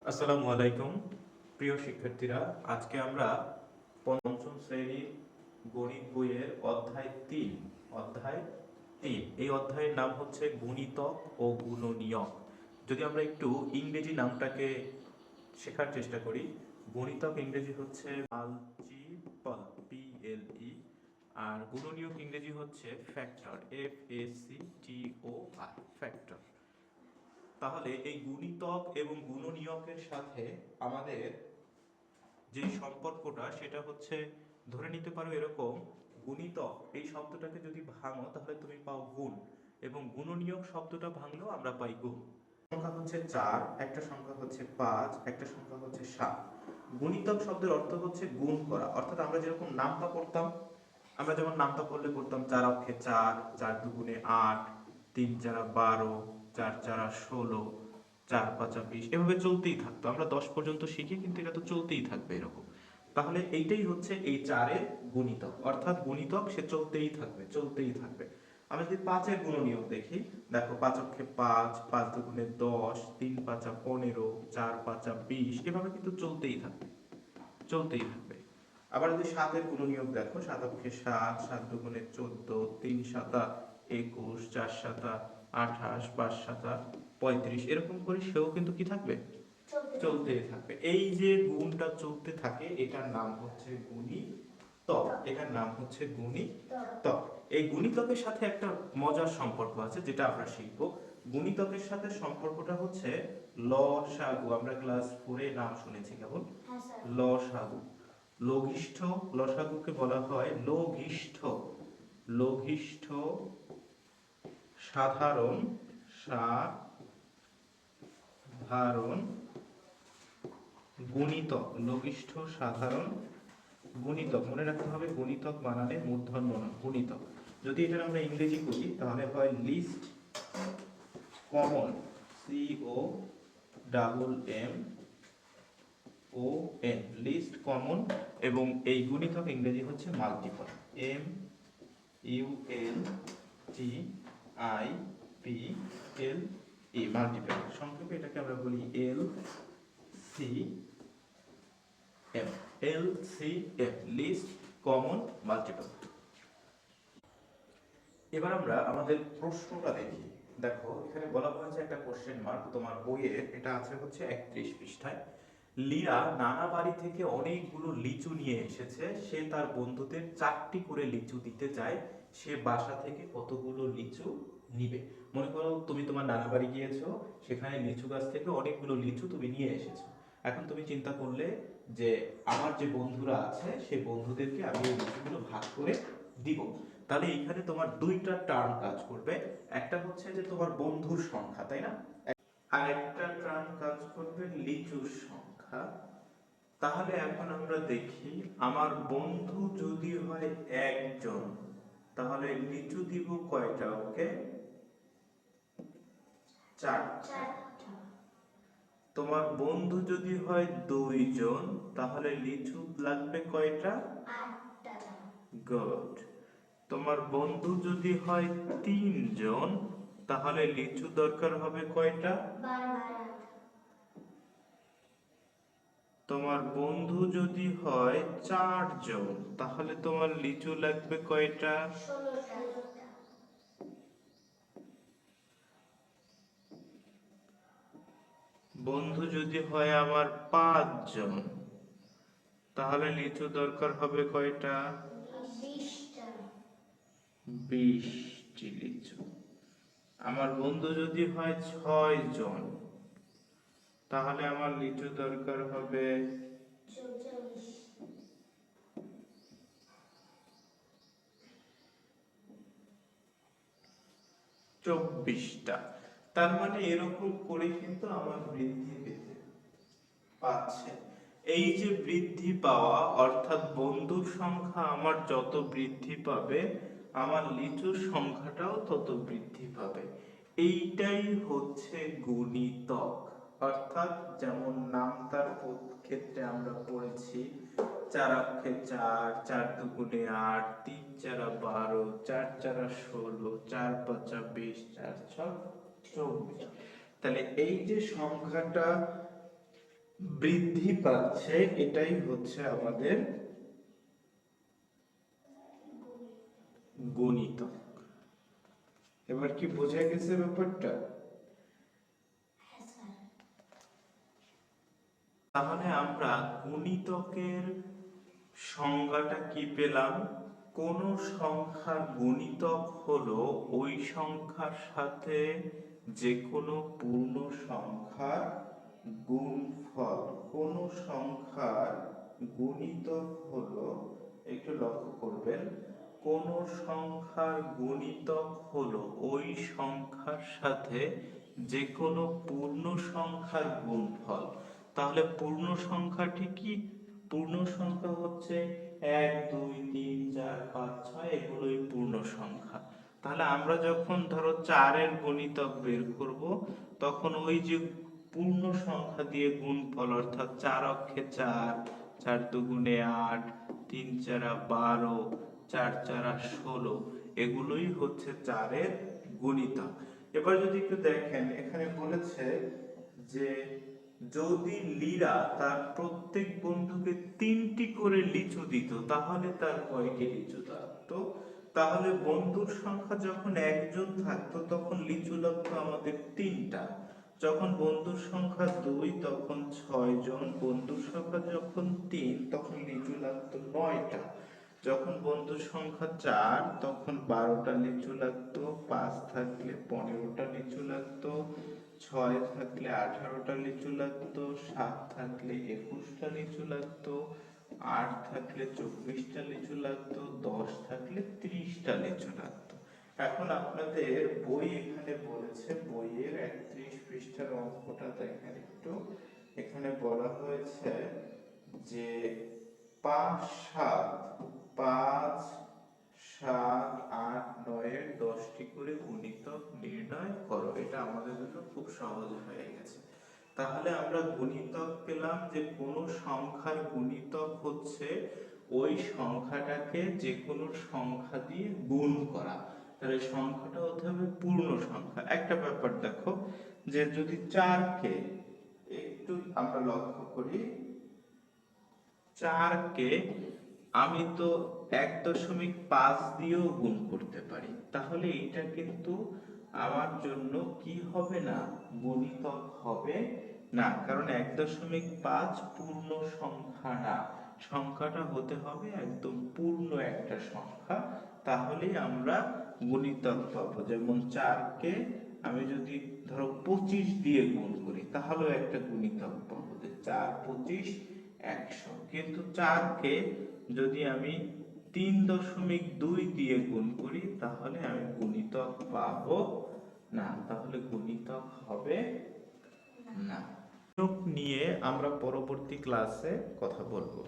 আসসালামু আলাইকুম প্রিয় শিক্ষার্থীরা, আজকে আমরা পঞ্চম শ্রেণীর গণিত বইয়ের অধ্যায় 3 এই অধ্যায়ের নাম হচ্ছে গুণিতক ও গুণনীয়ক। যদি আমরা একটু ইংরেজি নামটাকে শেখার চেষ্টা করি, গণিতক ইংরেজি হচ্ছে মাল্টিপল, PLE, আর গুণনীয়ক ইংরেজি হচ্ছে ফ্যাক্টর, FACTOR, ফ্যাক্টর। তাহলে এই গুণিতক এবং গুণনীয়কের সাথে আমাদের যে সম্পর্কটা সেটা হচ্ছে, ধরে নিতে পারো এরকম, গুণিতক এই শব্দটাকে যদি ভাঙো তাহলে তুমি পাও গুণ, এবং গুণনীয়ক শব্দটা ভাঙলেও আমরা পাই গুণ। সংখ্যা হচ্ছে 4, একটা সংখ্যা হচ্ছে 5, একটা সংখ্যা হচ্ছে 7। গুণিতক শব্দের অর্থ হচ্ছে গুণ করা, অর্থাৎ আমরা যেরকম নামতা করতাম, আমরা যেমন নামতা করলে করতাম 4 অক্ষে 4, 4 দুগুণে 8, 3 চারা 12, 4 চারা 16, 4 পাঁচা 20, এভাবে চলতেই থাকতো। আমরা 10 পর্যন্ত শিখি, কিন্তু এটা তো চলতেই থাকবে এরকম। তাহলে এইটাই হচ্ছে এই 4-এর গুণিতক, অর্থাৎ গুণিতক সে চলতেই থাকবে, চলতেই থাকবে। আমি যদি 5-এর গুণনীয়ক দেখি, দেখো 5 অক্ষে 5, 5 দুগুণে 10, 3 পাঁচা 15, 4 পাঁচা 20, এভাবে কিন্তু চলতেই থাকবে, চলতেই থাকবে। আবার যদি 7-এর গুণনীয়ক দেখো, 7 অক্ষে 7, 7 দুগুণে 14, 3 সাতা 21, 4 সাতা 28, 5 সাতা 35, এরকম করে সেও কিন্তু কি থাকবে, চলতেই থাকবে। এই যে গুণটা চলতে থাকে, এটার নাম হচ্ছে গুণিতক, এটার নাম হচ্ছে গুণিতক। এই গুণিতকের সাথে একটা মজার সম্পর্ক আছে, যেটা আমরা শিখবো। গুণিতকের সাথে সম্পর্কটা হচ্ছে লসাগু। আমরা ক্লাস 4-এ নাম শুনেছি কেবল, লসাগু। লঘিষ্ঠ লসাগুকে বলা হয় লঘিষ্ঠ, লঘিষ্ঠ সাধারণ, সাধারণ গুণিতক, লঘিষ্ঠ সাধারণ গুণিতক। মনে রাখতে হবে গুণিতক বানানে মূর্ধন্য না, গুণিতক। যদি এটা আমরা ইংরেজি করি তাহলে হয় list common, COMMON, list common. এবং এই গুণিতক ইংরেজি হচ্ছে মাল্টিপল, MULTIPLE, মাল্টিপল। সংক্ষেপে এটাকে আমরা বলি LCM, লিস্ট কমন মাল্টিপল। এবার আমরা আমাদের প্রশ্নটা দেখি। দেখো এখানে বলা হয়েছে একটা কোশ্চেন মার্ক, তোমার বইয়ে এটা আছে হচ্ছে 31 পৃষ্ঠায়। লীরা নানা বাড়ি থেকে অনেকগুলো লিচু নিয়ে এসেছে, সে তার বন্ধুদের 4টি করে লিচু দিতে চায়, সে বাসা থেকে কতগুলো লিচু নিবে? মনে করো তুমি তোমার নানা বাড়ি গিয়েছো, সেখানে লিচু গাছ থেকে অনেকগুলো লিচু তুমি নিয়ে এসেছো। এখন তুমি চিন্তা করলে যে আমার যে বন্ধুরা আছে সেই বন্ধুদেরকে আমি এই লিচুগুলো ভাগ করে দিব। তাহলে এইখানে তোমার দুইটা টার্ম কাজ করবে, একটা হচ্ছে যে তোমার বন্ধুর সংখ্যা, তাই না, আর একটা টার্ম কাজ করবে লিচুর সংখ্যা। তাহলে এখন আমরা দেখি, আমার বন্ধু যদি হয় একজন, তাহলে লিচু দিব কয়টা? ওকে, 4টা। তোমার বন্ধু যদি হয় 2জন, তাহলে লিচু লাগবে কয়টা? 8টা। গুড। তোমার বন্ধু যদি হয় 3জন, তাহলে লিচু দরকার হবে কয়টা? 12টা। তোমার বন্ধু যদি হয় 4জন, তাহলে তোমার লিচু লাগবে কয়টা? 16টা। বন্ধু যদি হয় আমার 5জন, তাহলে লিচু দরকার হবে কয়টা? 20টা। 20টি লিচু। আমার বন্ধু যদি হয় 6জন, তাহলে আমার লিচু দরকার হবে 24টা। তার মানে এরকম করে কিন্তু আমার বৃদ্ধি পেতে পাচ্ছে। এই যে বৃদ্ধি পাওয়া, অর্থাৎ বন্ধুর সংখ্যা আমার যত বৃদ্ধি পাবে, আমার লিচুর সংখ্যাটাও তত বৃদ্ধি পাবে। এইটাই হচ্ছে গুণিতক। অর্থাৎ যেমন নামতার ক্ষেত্রে আমরা পড়েছি 4 অক্ষে 4, 4 দুগুণে 8, 3 চারা 12, 4 চারা 16, 4 পাঁচা 20, 4 ছক 24। তাহলে এই যে সংখ্যাটা বৃদ্ধি পাচ্ছে, এটাই হচ্ছে আমাদের গুণিতক। এবার কি বোঝা গেছে ব্যাপারটা? তাহলে আমরা গুণিতকের সংজ্ঞাটা কি পেলাম? কোন সংখ্যার গুণিতক হলো ওই সংখ্যার সাথে যে কোনো পূর্ণ সংখ্যার গুণফল। কোন সংখ্যার গুণিতক হলো, একটু লক্ষ্য করবেন, কোন সংখ্যার গুণিতক হলো ওই সংখ্যার সাথে যে কোনো পূর্ণ সংখ্যার গুণফল। তাহলে পূর্ণ সংখ্যাটি কি? পূর্ণ সংখ্যা হচ্ছে 1 2 3 4 5 6, এগুলোই পূর্ণ সংখ্যা। তাহলে আমরা যখন ধরো 4 এর গুণিতক বের করব, তখন ওই যে পূর্ণ সংখ্যা দিয়ে গুণফল, অর্থাৎ 4 অক্ষে 4, 4 দুগুণে 8, 3 4 12, 4 4 16, এগুলোই হচ্ছে 4 এর গুণিতক। এবার যদি একটু দেখেন, এখানে বলেছে যে যদি লীরা তার প্রত্যেক বন্ধুকে 3টি করে লিচু দিত, তাহলে তার কয়টি লিচু থাকতো? তাহলে বন্ধুর সংখ্যা যখন একজন থাকতো তখন লিচু লাগতো আমাদের 3টা। যখন বন্ধুর সংখ্যা 2 তখন 6 জন, বন্ধুর সংখ্যা যখন 3 তখন লিচু লাগতো 9টা। যখন বন্ধুর সংখ্যা 4 তখন 12টা লিচু লাগতো, 5 থাকলে 15টা লিচু লাগতো, 6 থাকলে 18টা লিচু লাগতো, 7 থাকলে 21টা লিচু লাগতো, 8 থাকলে 24টা লিচু লাগতো, 10 থাকলে 30টা লিচু লাগতো। এখন আপনাদের বই এখানে বলেছে, বইয়ের 31 পৃষ্ঠার অঙ্কটা দেখেন একটু। এখানে বলা হয়েছে যে 5 7 5 7 8 9 এর 10টি করে গুণিতক নির্ণয় করো। এটা আমাদের জন্য খুব সহজ হয়ে গেছে। তাহলে আমরা গুণিতক পেলাম যে কোন সংখ্যার গুণিতক হচ্ছে ওই সংখ্যাটাকে যে কোনো সংখ্যা দিয়ে গুণ করা। তাহলে সংখ্যাটা হতে হবে পূর্ণ সংখ্যা। একটা ব্যাপার দেখো, যে যদি 4 কে একটু আমরা লক্ষ্য করি, 4 কে আমি তো 1.5 দিয়েও গুণ করতে পারি, তাহলে এটা কিন্তু আমার জন্য কি হবে না, গুণিতক হবে না, কারণ 1.5 পূর্ণ সংখ্যা না, সংখ্যাটা হতে হবে একদম পূর্ণ একটা সংখ্যা, তাহলেই আমরা গুণিতক পাবো। যেমন 4 কে আমি যদি ধরো 25 দিয়ে গুণ করি, তাহলেও একটা গুণিতক পাবো, যে 4 25 100। কিন্তু 4 কে যদি আমি 3.2 দিয়ে গুণ করি, তাহলে আমি গুণিতক পাবো না, তাহলে গুণিতক হবে না। নিয়ে আমরা পরবর্তী ক্লাসে কথা বলবো।